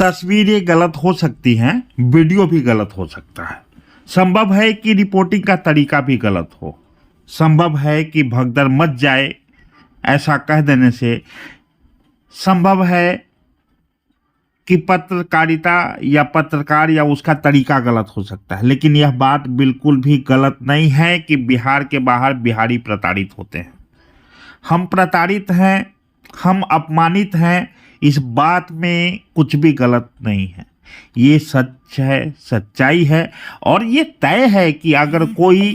तस्वीरें गलत हो सकती हैं, वीडियो भी गलत हो सकता है। संभव है कि रिपोर्टिंग का तरीका भी गलत हो। संभव है कि भगदड़ मच जाए, ऐसा कह देने से संभव है कि पत्रकारिता या पत्रकार या उसका तरीका गलत हो सकता है। लेकिन यह बात बिल्कुल भी गलत नहीं है कि बिहार के बाहर बिहारी प्रताड़ित होते हैं। हम प्रताड़ित हैं, हम अपमानित हैं, इस बात में कुछ भी गलत नहीं है। ये सच है, सच्चाई है। और ये तय है कि अगर कोई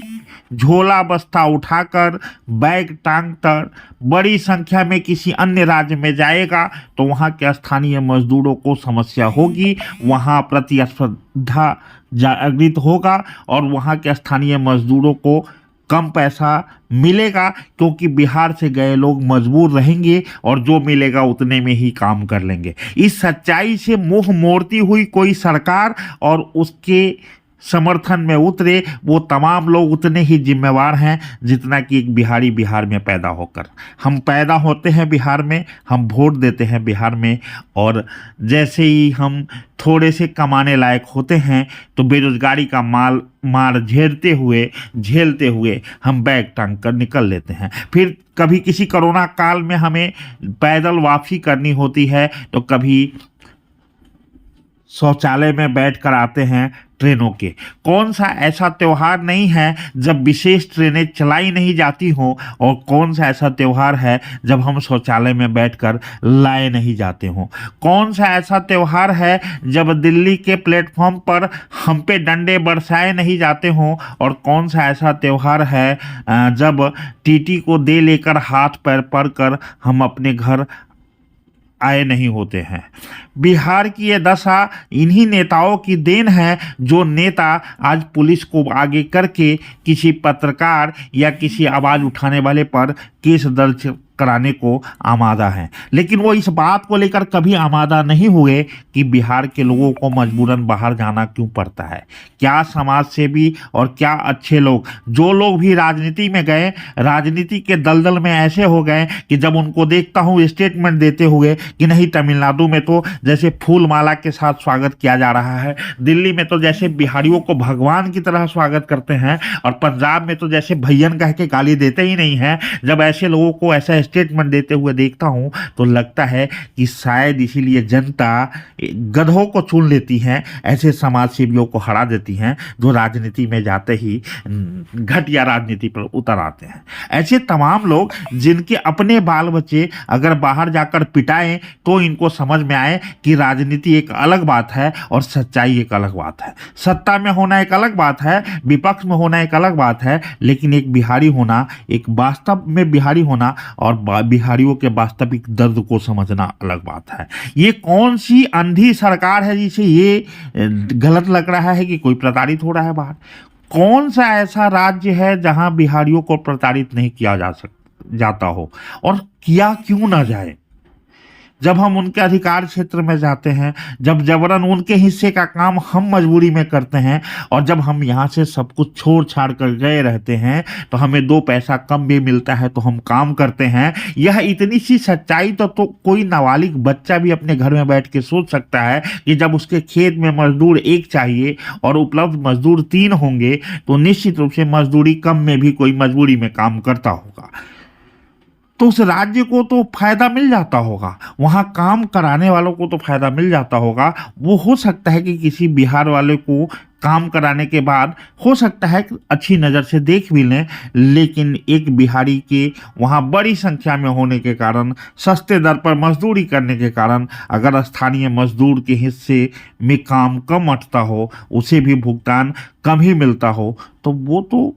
झोला बस्ता उठाकर बैग टांग कर बड़ी संख्या में किसी अन्य राज्य में जाएगा तो वहाँ के स्थानीय मजदूरों को समस्या होगी, वहाँ प्रतिस्पर्धा जागृत होगा और वहाँ के स्थानीय मजदूरों को कम पैसा मिलेगा, क्योंकि बिहार से गए लोग मजबूर रहेंगे और जो मिलेगा उतने में ही काम कर लेंगे। इस सच्चाई से मुंह मोड़ती हुई कोई सरकार और उसके समर्थन में उतरे वो तमाम लोग उतने ही जिम्मेवार हैं जितना कि एक बिहारी बिहार में पैदा होकर। हम पैदा होते हैं बिहार में, हम वोट देते हैं बिहार में, और जैसे ही हम थोड़े से कमाने लायक होते हैं तो बेरोजगारी का मार झेलते हुए हम बैग टांग कर निकल लेते हैं। फिर कभी किसी कोरोना काल में हमें पैदल वापसी करनी होती है तो कभी शौचालय में बैठकर आते हैं ट्रेनों के। कौन सा ऐसा त्यौहार नहीं है जब विशेष ट्रेनें चलाई नहीं जाती हों, और कौन सा ऐसा त्यौहार है जब हम शौचालय में बैठकर लाए नहीं जाते हों। कौन सा ऐसा त्यौहार है जब दिल्ली के प्लेटफॉर्म पर हम पे डंडे बरसाए नहीं जाते हों, और कौन सा ऐसा त्यौहार है जब टीटी को दे लेकर हाथ पैर पकड़ हम अपने घर आए नहीं होते हैं। बिहार की ये दशा इन्हीं नेताओं की देन है जो नेता आज पुलिस को आगे करके किसी पत्रकार या किसी आवाज़ उठाने वाले पर केस दर्ज कराने को आमादा हैं। लेकिन वो इस बात को लेकर कभी आमादा नहीं हुए कि बिहार के लोगों को मजबूरन बाहर जाना क्यों पड़ता है। क्या समाज सेवी और क्या अच्छे लोग, जो लोग भी राजनीति में गए, राजनीति के दलदल में ऐसे हो गए कि जब उनको देखता हूँ स्टेटमेंट देते हुए कि नहीं, तमिलनाडु में तो जैसे फूल माला के साथ स्वागत किया जा रहा है, दिल्ली में तो जैसे बिहारियों को भगवान की तरह स्वागत करते हैं, और पंजाब में तो जैसे भैयन कह के गाली देते ही नहीं हैं। जब ऐसे लोगों को ऐसा स्टेटमेंट देते हुए देखता हूं तो लगता है कि शायद इसीलिए जनता गधों को चुन लेती है, ऐसे समाज सेवियों को हरा देती हैं जो राजनीति में जाते ही घटिया राजनीति पर उतर आते हैं। ऐसे तमाम लोग जिनके अपने बाल बच्चे अगर बाहर जाकर पिटाएं तो इनको समझ में आए कि राजनीति एक अलग बात है और सच्चाई एक अलग बात है। सत्ता में होना एक अलग बात है, विपक्ष में होना एक अलग बात है, लेकिन एक बिहारी होना, एक वास्तव में बिहारी होना और बिहारियों के वास्तविक दर्द को समझना अलग बात है। ये कौन सी अंधी सरकार है जिसे ये गलत लग रहा है कि कोई प्रताड़ित हो रहा है बाहर? कौन सा ऐसा राज्य है जहां बिहारियों को प्रताड़ित नहीं किया जाता हो, और किया क्यों ना जाए? जब हम उनके अधिकार क्षेत्र में जाते हैं, जब जबरन उनके हिस्से का काम हम मजबूरी में करते हैं, और जब हम यहाँ से सब कुछ छोड़ छाड़ कर गए रहते हैं तो हमें 2 पैसा कम भी मिलता है तो हम काम करते हैं। यह इतनी सी सच्चाई तो कोई नाबालिग बच्चा भी अपने घर में बैठ के सोच सकता है कि जब उसके खेत में मजदूर 1 चाहिए और उपलब्ध मजदूर 3 होंगे तो निश्चित रूप से मजदूरी कम में भी कोई मजबूरी में काम करता होगा, तो उस राज्य को तो फायदा मिल जाता होगा, वहाँ काम कराने वालों को तो फायदा मिल जाता होगा। वो हो सकता है कि किसी बिहार वाले को काम कराने के बाद हो सकता है कि अच्छी नज़र से देख भी लें, लेकिन एक बिहारी के वहाँ बड़ी संख्या में होने के कारण, सस्ते दर पर मजदूरी करने के कारण, अगर स्थानीय मजदूर के हिस्से में काम कम अटता हो, उसे भी भुगतान कम ही मिलता हो, तो वो तो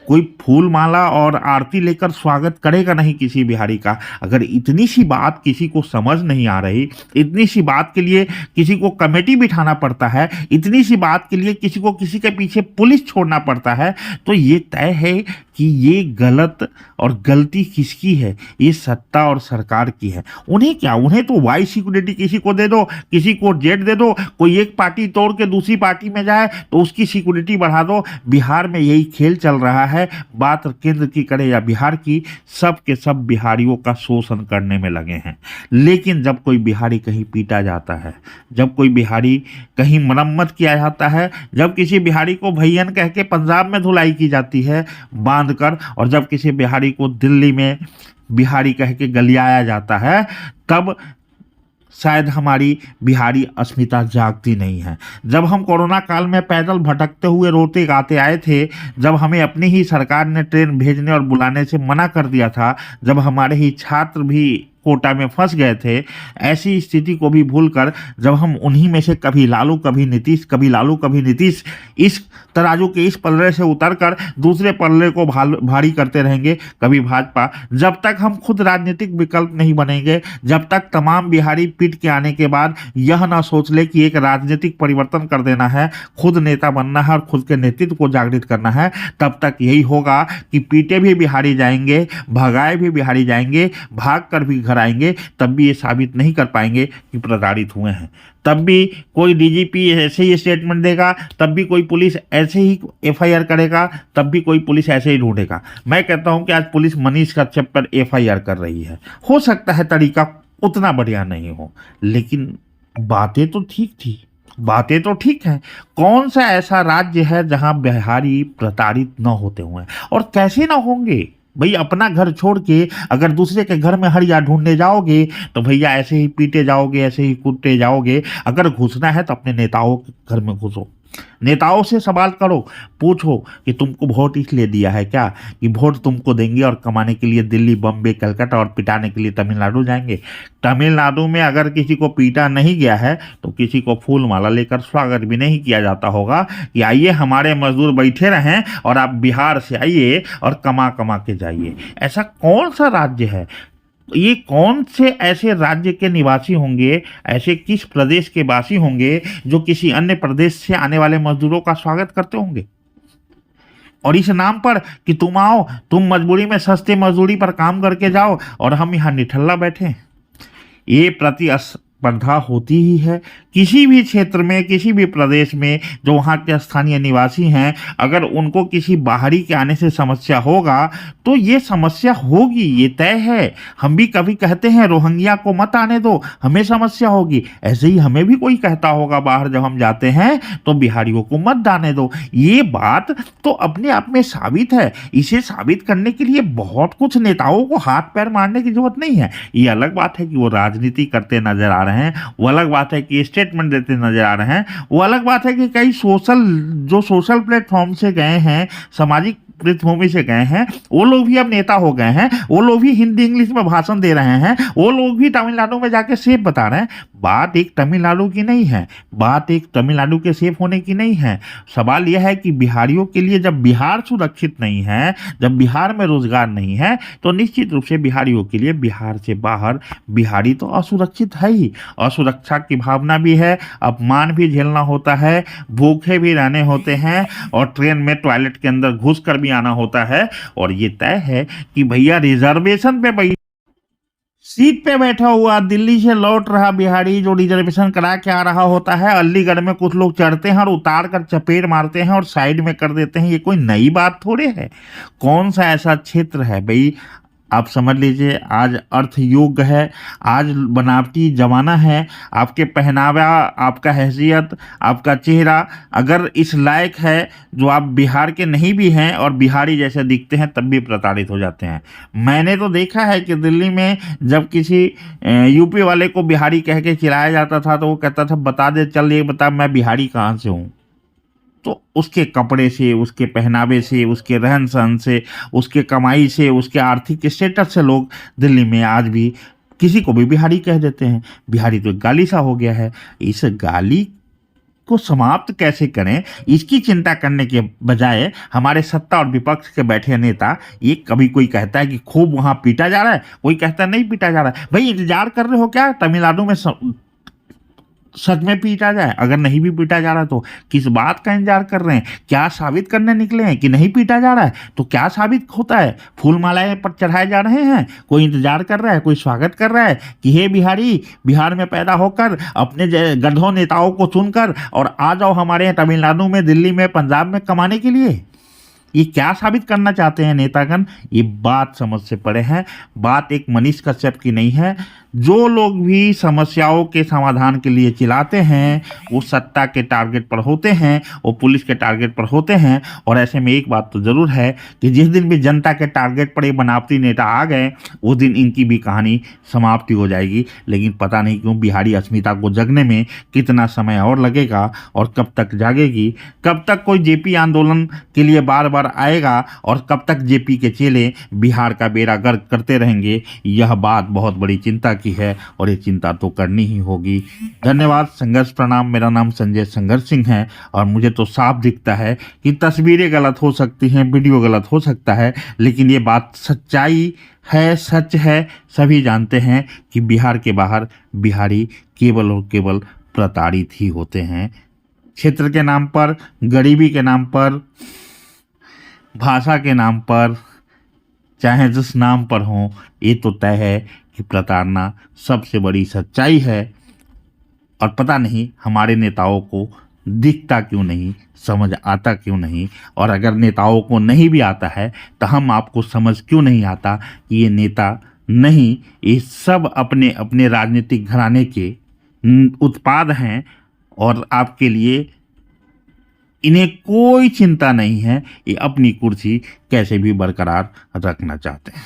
कोई फूल माला और आरती लेकर स्वागत करेगा नहीं किसी बिहारी का। अगर इतनी सी बात किसी को समझ नहीं आ रही, इतनी सी बात के लिए किसी को कमेटी बिठाना पड़ता है, इतनी सी बात के लिए किसी को किसी के पीछे पुलिस छोड़ना पड़ता है, तो ये तय है कि ये गलत और गलती किसकी है, ये सत्ता और सरकार की है। उन्हें क्या, उन्हें तो वाई सिक्योरिटी किसी को दे दो, किसी को जेड दे दो, कोई एक पार्टी तोड़ के दूसरी पार्टी में जाए तो उसकी सिक्योरिटी बढ़ा दो। बिहार में यही खेल चल रहा है। बात केंद्र की करे या बिहार की, सब के सब बिहारियों का शोषण करने में लगे हैं। लेकिन जब कोई बिहारी कहीं पीटा जाता है, जब कोई बिहारी कहीं मरम्मत किया जाता है, जब किसी बिहारी को भैयन कह के पंजाब में धुलाई की जाती है बांध कर, और जब किसी बिहारी को दिल्ली में बिहारी कह के गलियाया जाता है, तब शायद हमारी बिहारी अस्मिता जागती नहीं है। जब हम कोरोना काल में पैदल भटकते हुए रोते गाते आए थे, जब हमें अपनी ही सरकार ने ट्रेन भेजने और बुलाने से मना कर दिया था, जब हमारे ही छात्र भी कोटा में फंस गए थे, ऐसी स्थिति को भी भूलकर जब हम उन्हीं में से कभी लालू कभी नीतीश, कभी लालू कभी नीतीश, इस तराजू के इस पल्ले से उतरकर दूसरे पल्ले को भारी करते रहेंगे, कभी भाजपा, जब तक हम खुद राजनीतिक विकल्प नहीं बनेंगे, जब तक तमाम बिहारी पीट के आने के बाद यह ना सोच ले कि एक राजनीतिक परिवर्तन कर देना है, खुद नेता बनना है और खुद के नेतृत्व को जागृत करना है, तब तक यही होगा कि पीटे भी बिहारी जाएंगे, भगाए भी बिहारी जाएंगे, भाग कर भी घर आएंगे, तब भी ये साबित नहीं कर पाएंगे कि प्रताड़ित हुए हैं। तब भी कोई डीजीपी ऐसे ही स्टेटमेंट देगा, तब भी कोई पुलिस ऐसे ही एफआईआर करेगा, तब भी कोई पुलिस ऐसे ही ढूंढेगा। मैं कहता हूं कि आज पुलिस मनीष कश्यप पर एफआईआर कर रही है। हो सकता है तरीका उतना बढ़िया नहीं हो, लेकिन बातें तो ठीक थी, बातें तो ठीक हैं। कौन सा ऐसा राज्य है जहां बिहारी प्रताड़ित न होते हुए, और कैसे ना होंगे भाई। अपना घर छोड़ के अगर दूसरे के घर में हड़िया ढूंढने जाओगे तो भैया ऐसे ही पीटे जाओगे, ऐसे ही कूटे जाओगे। अगर घुसना है तो अपने नेताओं के घर में घुसो, नेताओं से सवाल करो, पूछो कि तुमको वोट इसलिए दिया है क्या कि वोट तुमको देंगे और कमाने के लिए दिल्ली, बम्बे, कलकत्ता और पिटाने के लिए तमिलनाडु जाएंगे। तमिलनाडु में अगर किसी को पीटा नहीं गया है तो किसी को फूल माला लेकर स्वागत भी नहीं किया जाता होगा कि आइए हमारे मजदूर बैठे रहें और आप बिहार से आइए और कमा कमा के जाइए। ऐसा कौन सा राज्य है, ये कौन से ऐसे राज्य के निवासी होंगे, ऐसे किस प्रदेश के वासी होंगे जो किसी अन्य प्रदेश से आने वाले मजदूरों का स्वागत करते होंगे, और इस नाम पर कि तुम आओ, तुम मजबूरी में सस्ते मजदूरी पर काम करके जाओ और हम यहाँ निठल्ला बैठे। ये प्रतिस्पर्धा होती ही है किसी भी क्षेत्र में, किसी भी प्रदेश में। जो वहाँ के स्थानीय निवासी हैं, अगर उनको किसी बाहरी के आने से समस्या होगा तो ये समस्या होगी, ये तय है। हम भी कभी कहते हैं रोहिंग्या को मत आने दो, हमें समस्या होगी। ऐसे ही हमें भी कोई कहता होगा बाहर जब हम जाते हैं तो बिहारियों को मत आने दो। ये बात तो अपने आप में साबित है। इसे साबित करने के लिए बहुत कुछ नेताओं को हाथ पैर मारने की जरूरत नहीं है। ये अलग बात है कि वो राजनीति करते नजर आ रहे हैं, वो अलग बात है कि स्टेटमेंट देते नजर आ रहे हैं, वो अलग बात है कि कई सोशल प्लेटफॉर्म से गए हैं, सामाजिक पृष्ठभूमि से गए हैं, वो लोग भी अब नेता हो गए हैं, वो लोग भी हिंदी इंग्लिश में भाषण दे रहे हैं, वो लोग भी तमिलनाडु में जाके सेफ बता रहे हैं। बात एक तमिलनाडु की नहीं है, बात एक तमिलनाडु के सेफ होने की नहीं है। सवाल यह है कि बिहारियों के लिए जब बिहार सुरक्षित नहीं है, जब बिहार में रोजगार नहीं है, तो निश्चित रूप से बिहारियों के लिए बिहार से बाहर बिहारी तो असुरक्षित है ही। असुरक्षा की भावना भी है, अपमान भी झेलना होता है, भूखे भी रहने होते हैं, और ट्रेन में टॉयलेट के अंदर घुस कर आना होता है। और ये तय है कि भैया रिजर्वेशन पे सीट पे बैठा हुआ दिल्ली से लौट रहा बिहारी जो रिजर्वेशन करा के आ रहा होता है, अलीगढ़ में कुछ लोग चढ़ते हैं और उतार कर चपेट मारते हैं और साइड में कर देते हैं। ये कोई नई बात थोड़े है। कौन सा ऐसा क्षेत्र है भाई, आप समझ लीजिए आज अर्थ युग है, आज बनावटी जमाना है। आपके पहनावा, आपका हैसियत, आपका चेहरा अगर इस लायक है जो आप बिहार के नहीं भी हैं और बिहारी जैसे दिखते हैं, तब भी प्रताड़ित हो जाते हैं। मैंने तो देखा है कि दिल्ली में जब किसी यूपी वाले को बिहारी कह के चिढ़ाया जाता था तो वो कहता था बता दे, चल ये बता मैं बिहारी कहाँ से हूँ। तो उसके कपड़े से, उसके पहनावे से, उसके रहन सहन से, उसके कमाई से, उसके आर्थिक स्टेटस से लोग दिल्ली में आज भी किसी को भी बिहारी कह देते हैं। बिहारी तो एक गाली सा हो गया है। इस गाली को समाप्त कैसे करें, इसकी चिंता करने के बजाय हमारे सत्ता और विपक्ष के बैठे नेता, ये कभी कोई कहता है कि खूब वहाँ पीटा जा रहा है, कोई कहता है नहीं पीटा जा रहा है। भाई इंतजार कर रहे हो क्या? तमिलनाडु में सच में पीटा जाए, अगर नहीं भी पीटा जा रहा तो किस बात का इंतजार कर रहे हैं? क्या साबित करने निकले हैं कि नहीं पीटा जा रहा है? तो क्या साबित होता है? फूल मालाएं पर चढ़ाए जा रहे हैं, कोई इंतजार कर रहा है, कोई स्वागत कर रहा है कि हे बिहारी, बिहार में पैदा होकर अपने गधों नेताओं को चुनकर और आ जाओ हमारे यहाँ तमिलनाडु में, दिल्ली में, पंजाब में कमाने के लिए। ये क्या साबित करना चाहते हैं नेतागण? ये बात समझ से परे है। बात एक मनीष कश्यप की नहीं है। जो लोग भी समस्याओं के समाधान के लिए चिल्लाते हैं वो सत्ता के टारगेट पर होते हैं, वो पुलिस के टारगेट पर होते हैं। और ऐसे में एक बात तो ज़रूर है कि जिस दिन भी जनता के टारगेट पर ये बनावटी नेता आ गए उस दिन इनकी भी कहानी समाप्ति हो जाएगी। लेकिन पता नहीं क्यों बिहारी अस्मिता को जगने में कितना समय और लगेगा और कब तक जागेगी, कब तक कोई जेपी आंदोलन के लिए बार बार आएगा और कब तक जेपी के चेले बिहार का बेड़ा गर्क करते रहेंगे। यह बात बहुत बड़ी चिंता की है और ये चिंता तो करनी ही होगी। धन्यवाद। संघर्ष प्रणाम। मेरा नाम संजय संघर्ष सिंह है और मुझे तो साफ दिखता है कि तस्वीरें गलत हो सकती हैं, वीडियो गलत हो सकता है, लेकिन ये बात सच्चाई है, सच है। सभी जानते हैं कि बिहार के बाहर बिहारी केवल और केवल प्रताड़ित ही होते हैं। क्षेत्र के नाम पर, गरीबी के नाम पर, भाषा के नाम पर, चाहे जिस नाम पर हो, ये तो तय है कि प्रताड़ना सबसे बड़ी सच्चाई है। और पता नहीं हमारे नेताओं को दिखता क्यों नहीं, समझ आता क्यों नहीं। और अगर नेताओं को नहीं भी आता है तो हम आपको समझ क्यों नहीं आता कि ये नेता नहीं, ये सब अपने अपने राजनीतिक घराने के उत्पाद हैं और आपके लिए इन्हें कोई चिंता नहीं है। ये अपनी कुर्सी कैसे भी बरकरार रखना चाहते हैं।